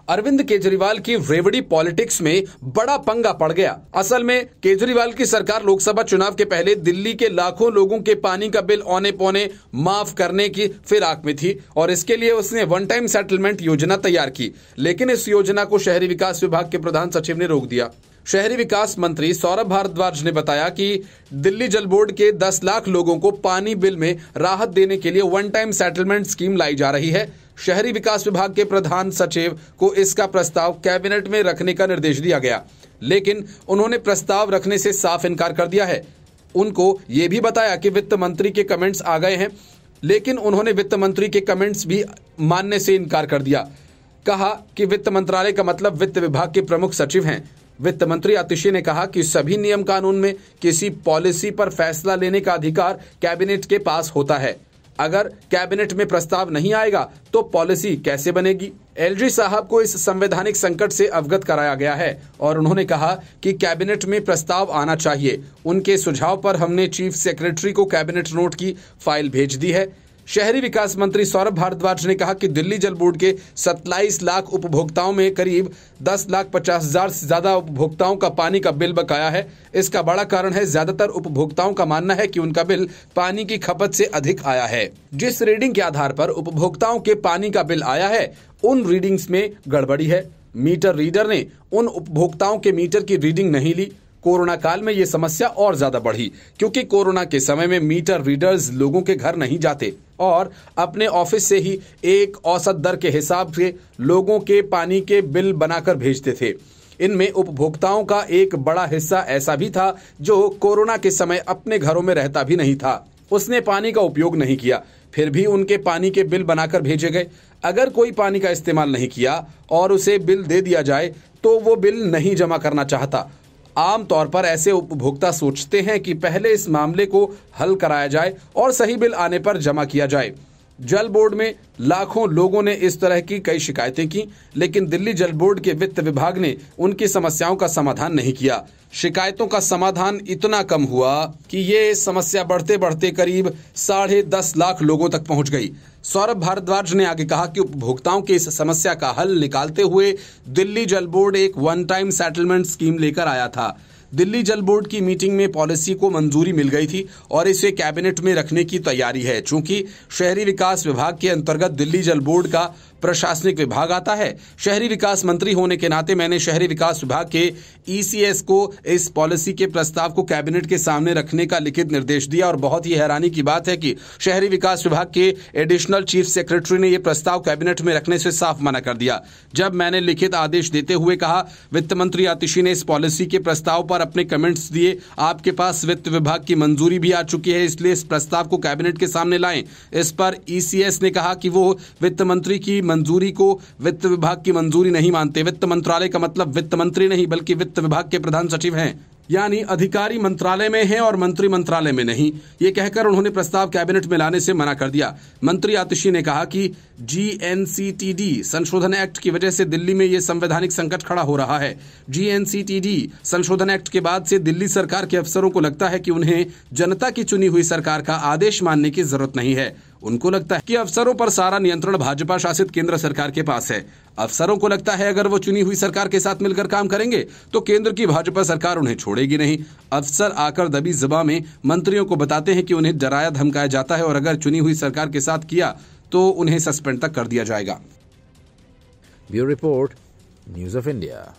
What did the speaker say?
अरविंद केजरीवाल की रेवड़ी पॉलिटिक्स में बड़ा पंगा पड़ गया। असल में केजरीवाल की सरकार लोकसभा चुनाव के पहले दिल्ली के लाखों लोगों के पानी का बिल औने पौने माफ करने की फिराक में थी और इसके लिए उसने वन टाइम सेटलमेंट योजना तैयार की। लेकिन इस योजना को शहरी विकास विभाग के प्रधान सचिव ने रोक दिया। शहरी विकास मंत्री सौरभ भारद्वाज ने बताया कि दिल्ली जल बोर्ड के 10 लाख लोगों को पानी बिल में राहत देने के लिए वन टाइम सेटलमेंट स्कीम लाई जा रही है। शहरी विकास विभाग के प्रधान सचिव को इसका प्रस्ताव कैबिनेट में रखने का निर्देश दिया गया, लेकिन उन्होंने प्रस्ताव रखने से साफ इनकार कर दिया है। उनको यह भी बताया कि वित्त मंत्री के कमेंट्स आ गए हैं, लेकिन उन्होंने वित्त मंत्री के कमेंट्स भी मानने से इनकार कर दिया। कहा कि वित्त मंत्रालय का मतलब वित्त विभाग के प्रमुख सचिव हैं। वित्त मंत्री आतिशी ने कहा कि सभी नियम कानून में किसी पॉलिसी पर फैसला लेने का अधिकार कैबिनेट के पास होता है। अगर कैबिनेट में प्रस्ताव नहीं आएगा तो पॉलिसी कैसे बनेगी। एलजी साहब को इस संवैधानिक संकट से अवगत कराया गया है और उन्होंने कहा कि कैबिनेट में प्रस्ताव आना चाहिए। उनके सुझाव पर हमने चीफ सेक्रेटरी को कैबिनेट नोट की फाइल भेज दी है। शहरी विकास मंत्री सौरभ भारद्वाज ने कहा कि दिल्ली जल बोर्ड के 27 लाख उपभोक्ताओं में करीब 10,50,000 से ज्यादा उपभोक्ताओं का पानी का बिल बकाया है। इसका बड़ा कारण है ज्यादातर उपभोक्ताओं का मानना है कि उनका बिल पानी की खपत से अधिक आया है। जिस रीडिंग के आधार पर उपभोक्ताओं के पानी का बिल आया है, उन रीडिंग्स में गड़बड़ी है। मीटर रीडर ने उन उपभोक्ताओं के मीटर की रीडिंग नहीं ली। कोरोना काल में ये समस्या और ज्यादा बढ़ी क्योंकि कोरोना के समय में मीटर रीडर्स लोगों के घर नहीं जाते और अपने ऑफिस से ही एक औसत दर के हिसाब से लोगों के पानी के बिल बनाकर भेजते थे। इनमें उपभोक्ताओं का एक बड़ा हिस्सा ऐसा भी था जो कोरोना के समय अपने घरों में रहता भी नहीं था। उसने पानी का उपयोग नहीं किया, फिर भी उनके पानी के बिल बनाकर भेजे गए। अगर कोई पानी का इस्तेमाल नहीं किया और उसे बिल दे दिया जाए तो वो बिल नहीं जमा करना चाहता। आमतौर पर ऐसे उपभोक्ता सोचते हैं कि पहले इस मामले को हल कराया जाए और सही बिल आने पर जमा किया जाए। जल बोर्ड में लाखों लोगों ने इस तरह की कई शिकायतें की, लेकिन दिल्ली जल बोर्ड के वित्त विभाग ने उनकी समस्याओं का समाधान नहीं किया। शिकायतों का समाधान इतना कम हुआ कि ये समस्या बढ़ते बढ़ते करीब 10.5 लाख लोगों तक पहुंच गई। सौरभ भारद्वाज ने आगे कहा कि उपभोक्ताओं की इस समस्या का हल निकालते हुए दिल्ली जल बोर्ड एक वन टाइम सेटलमेंट स्कीम लेकर आया था। दिल्ली जल बोर्ड की मीटिंग में पॉलिसी को मंजूरी मिल गई थी और इसे कैबिनेट में रखने की तैयारी है। चूंकि शहरी विकास विभाग के अंतर्गत दिल्ली जल बोर्ड का प्रशासनिक विभाग आता है, शहरी विकास मंत्री होने के नाते मैंने शहरी विकास विभाग के ईसीएस को इस पॉलिसी के प्रस्ताव को कैबिनेट के सामने रखने का लिखित निर्देश दिया। और बहुत ही हैरानी की बात है कि शहरी विकास विभाग के एडिशनल चीफ सेक्रेटरी ने यह प्रस्ताव कैबिनेट में रखने से साफ मना कर दिया। जब मैंने लिखित आदेश देते हुए कहा वित्त मंत्री आतिशी ने इस पॉलिसी के प्रस्ताव पर अपने कमेंट्स दिए, आपके पास वित्त विभाग की मंजूरी भी आ चुकी है, इसलिए इस प्रस्ताव को कैबिनेट के सामने लाएं। इस पर ईसीएस ने कहा कि वो वित्त मंत्री की मंजूरी को वित्त विभाग की मंजूरी नहीं मानते। वित्त मंत्रालय का मतलब वित्त मंत्री नहीं बल्कि वित्त विभाग के प्रधान सचिव हैं, यानी अधिकारी मंत्रालय में हैं और मंत्री मंत्रालय में नहीं। ये कहकर उन्होंने प्रस्ताव कैबिनेट में लाने से मना कर दिया। मंत्री आतिशी ने कहा कि जीएनसीटीडी संशोधन एक्ट की वजह से दिल्ली में ये संवैधानिक संकट खड़ा हो रहा है। जीएनसीटीडी संशोधन एक्ट के बाद से दिल्ली सरकार के अफसरों को लगता है कि उन्हें जनता की चुनी हुई सरकार का आदेश मानने की जरूरत नहीं है। उनको लगता है कि अफसरों पर सारा नियंत्रण भाजपा शासित केंद्र सरकार के पास है। अफसरों को लगता है अगर वो चुनी हुई सरकार के साथ मिलकर काम करेंगे तो केंद्र की भाजपा सरकार उन्हें छोड़ेगी नहीं। अफसर आकर दबी जुबान में मंत्रियों को बताते हैं कि उन्हें डराया धमकाया जाता है और अगर चुनी हुई सरकार के साथ किया तो उन्हें सस्पेंड तक कर दिया जाएगा। Bureau report, news of India.